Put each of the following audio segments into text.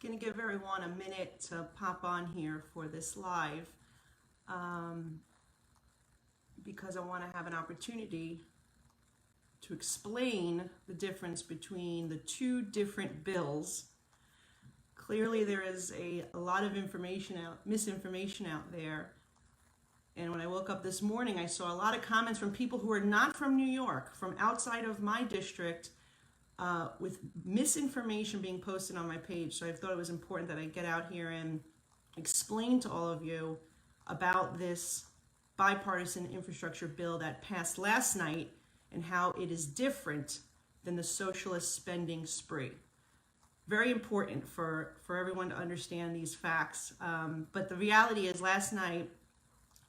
Going to give everyone a minute to pop on here for this live because I want to have an opportunity to explain the difference between the two different bills. Clearly there is a lot of misinformation out there. And when I woke up this morning, I saw a lot of comments from people who are not from New York, from outside of my district, with misinformation being posted on my page. So I thought it was important that I get out here and explain to all of you about this bipartisan infrastructure bill that passed last night and how it is different than the socialist spending spree. Very important for everyone to understand these facts. But the reality is, last night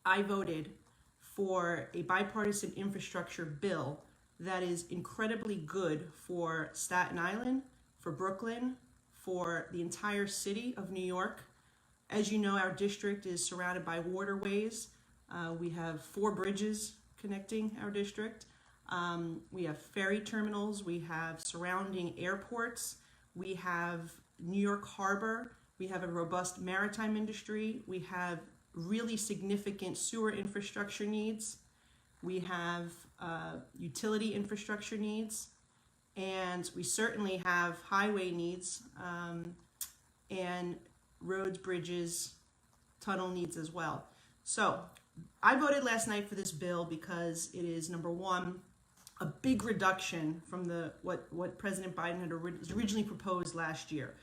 I voted for a bipartisan infrastructure bill that is incredibly good for Staten Island, for Brooklyn, for the entire city of New York. As you know, our district is surrounded by waterways. We have 4 bridges connecting our district. We have ferry terminals. We have surrounding airports. We have New York Harbor. We have a robust maritime industry. We have really significant sewer infrastructure needs. We have utility infrastructure needs, and we certainly have highway needs and roads, bridges, tunnel needs as well. So I voted last night for this bill because it is, number one, a big reduction from what President Biden had originally proposed last year.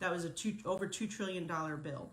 That was over $2 trillion bill.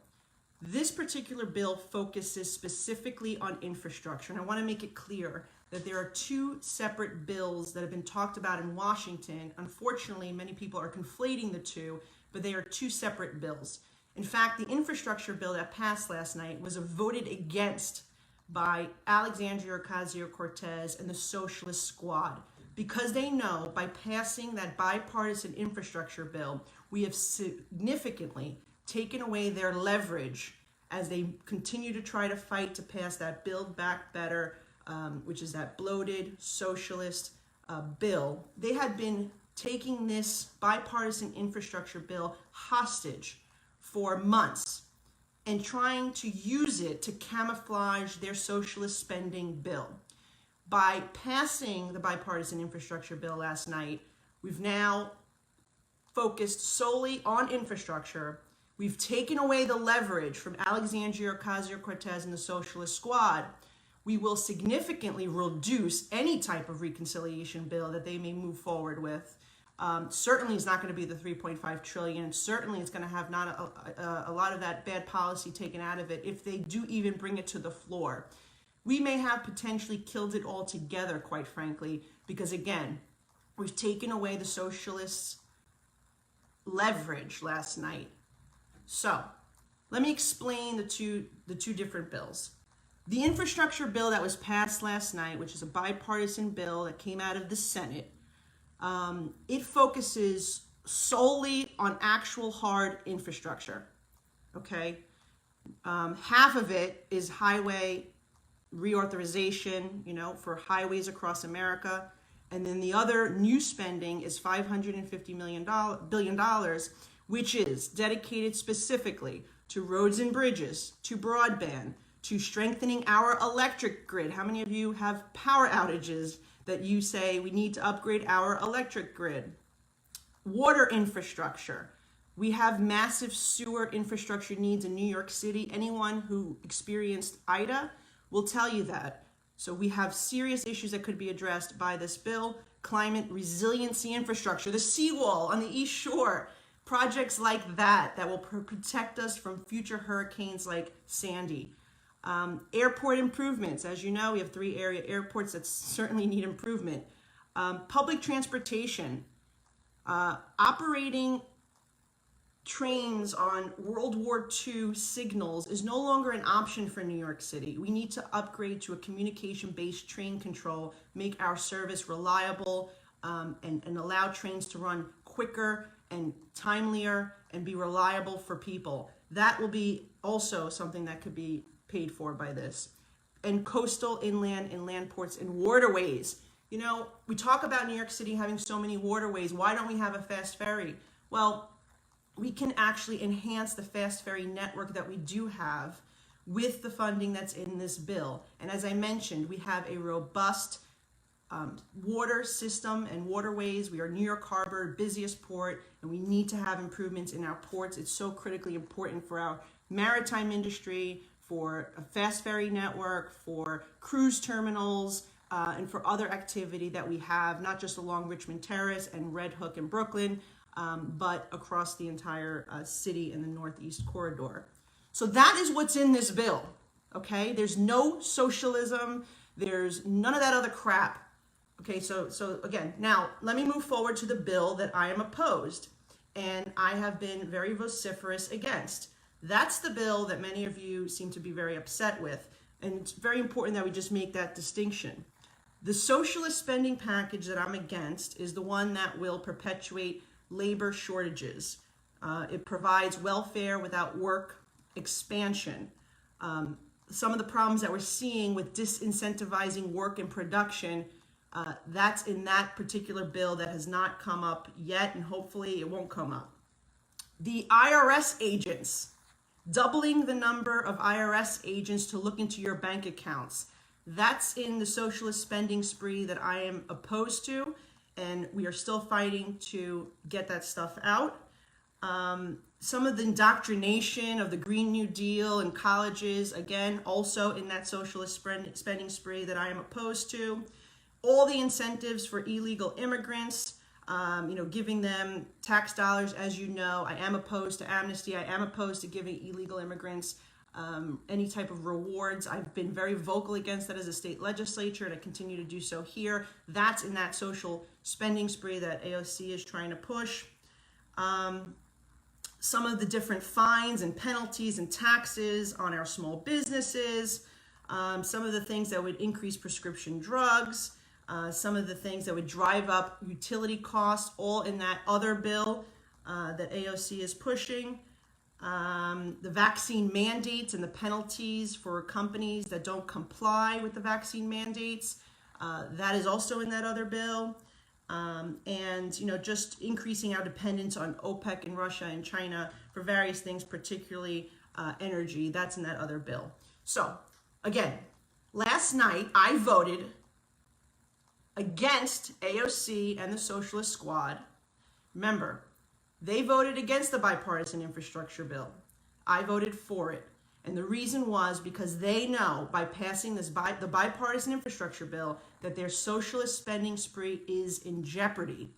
This particular bill focuses specifically on infrastructure, and I want to make it clear that there are 2 separate bills that have been talked about in Washington. Unfortunately, many people are conflating the two, but they are 2 separate bills. In fact, the infrastructure bill that passed last night was voted against by Alexandria Ocasio-Cortez and the Socialist Squad, because they know by passing that bipartisan infrastructure bill, we have significantly taken away their leverage as they continue to try to fight to pass that Build Back Better, which is that bloated socialist bill. They had been taking this bipartisan infrastructure bill hostage for months and trying to use it to camouflage their socialist spending bill. By passing the bipartisan infrastructure bill last night, we've now focused solely on infrastructure. We've taken away the leverage from Alexandria Ocasio-Cortez and the Socialist Squad. We will significantly reduce any type of reconciliation bill that they may move forward with. Certainly it's not going to be the $3.5 trillion. Certainly it's going to have not a lot of that bad policy taken out of it if they do even bring it to the floor. We may have potentially killed it altogether, quite frankly, because again, we've taken away the socialists' leverage last night. So let me explain the two different bills. The infrastructure bill that was passed last night, which is a bipartisan bill that came out of the Senate, it focuses solely on actual hard infrastructure, okay? Half of it is highway reauthorization, for highways across America. And then the other new spending is $550 billion, which is dedicated specifically to roads and bridges, to broadband, to strengthening our electric grid. How many of you have power outages that you say we need to upgrade our electric grid? Water infrastructure. We have massive sewer infrastructure needs in New York City. Anyone who experienced Ida will tell you that. So we have serious issues that could be addressed by this bill. Climate resiliency infrastructure, the seawall on the East Shore, projects like that will protect us from future hurricanes like Sandy. Airport improvements. As you know, we have 3 area airports that certainly need improvement. Public transportation. Operating trains on World War II signals is no longer an option for New York City. We need to upgrade to a communication-based train control, make our service reliable, and allow trains to run quicker and timelier and be reliable for people. That will be also something that could be paid for by this. And coastal, inland, and land ports and waterways. We talk about New York City having so many waterways. Why don't we have a fast ferry? Well, we can actually enhance the fast ferry network that we do have with the funding that's in this bill. And as I mentioned, we have a robust water system and waterways. We are New York Harbor, busiest port, and we need to have improvements in our ports. It's so critically important for our maritime industry, for a fast ferry network, for cruise terminals, and for other activity that we have, not just along Richmond Terrace and Red Hook in Brooklyn, but across the entire city in the Northeast Corridor. So that is what's in this bill, okay? There's no socialism. There's none of that other crap. Okay, so again, now let me move forward to the bill that I am opposed and I have been very vociferous against. That's the bill that many of you seem to be very upset with, and it's very important that we just make that distinction. The socialist spending package that I'm against is the one that will perpetuate labor shortages. It provides welfare without work expansion. Some of the problems that we're seeing with disincentivizing work and production, that's in that particular bill that has not come up yet, and hopefully it won't come up. The IRS agents, doubling the number of IRS agents to look into your bank accounts. That's in the socialist spending spree that I am opposed to, and we are still fighting to get that stuff out. Some of the indoctrination of the Green New Deal in colleges, again, also in that socialist spending spree that I am opposed to. All the incentives for illegal immigrants, giving them tax dollars. As you know, I am opposed to amnesty. I am opposed to giving illegal immigrants any type of rewards. I've been very vocal against that as a state legislature, and I continue to do so here. That's in that social spending spree that AOC is trying to push. Some of the different fines and penalties and taxes on our small businesses, some of the things that would increase prescription drugs, some of the things that would drive up utility costs, all in that other bill that AOC is pushing. The vaccine mandates and the penalties for companies that don't comply with the vaccine mandates, that is also in that other bill. And just increasing our dependence on OPEC and Russia and China for various things, particularly energy, that's in that other bill. So again, last night I voted against AOC and the Socialist Squad. Remember, they voted against the bipartisan infrastructure bill. I voted for it. And the reason was because they know by passing the bipartisan infrastructure bill that their socialist spending spree is in jeopardy.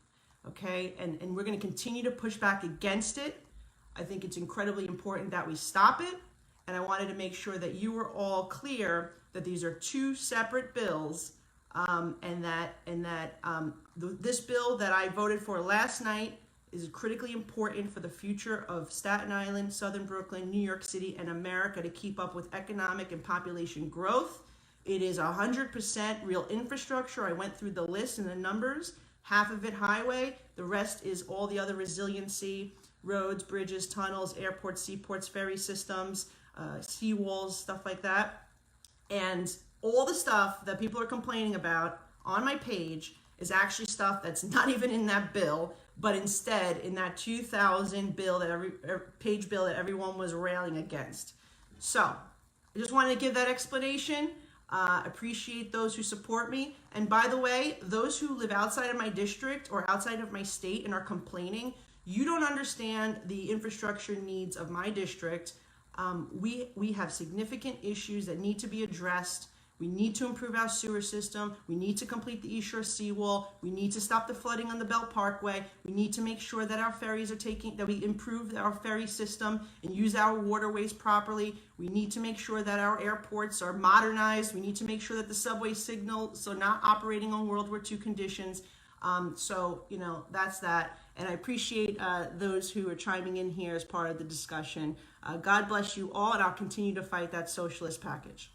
Okay? And we're going to continue to push back against it. I think it's incredibly important that we stop it. And I wanted to make sure that you were all clear that these are two separate bills, and that this bill that I voted for last night is critically important for the future of Staten Island, Southern Brooklyn, New York City, and America to keep up with economic and population growth. It is 100% real infrastructure. I went through the list and the numbers. Half of it highway. The rest is all the other resiliency, roads, bridges, tunnels, airports, seaports, ferry systems, seawalls, stuff like that. And all the stuff that people are complaining about on my page is actually stuff that's not even in that bill, but instead in that 2000 bill, page bill that everyone was railing against. So I just wanted to give that explanation. Appreciate those who support me. And by the way, those who live outside of my district or outside of my state and are complaining, you don't understand the infrastructure needs of my district. We have significant issues that need to be addressed. We need to improve our sewer system. We need to complete the East Shore seawall. We need to stop the flooding on the Belt Parkway. We need to make sure that our ferries that we improve our ferry system and use our waterways properly. We need to make sure that our airports are modernized. We need to make sure that the subway signals are not operating on World War II conditions. So, that's that. And I appreciate those who are chiming in here as part of the discussion. God bless you all, and I'll continue to fight that socialist package.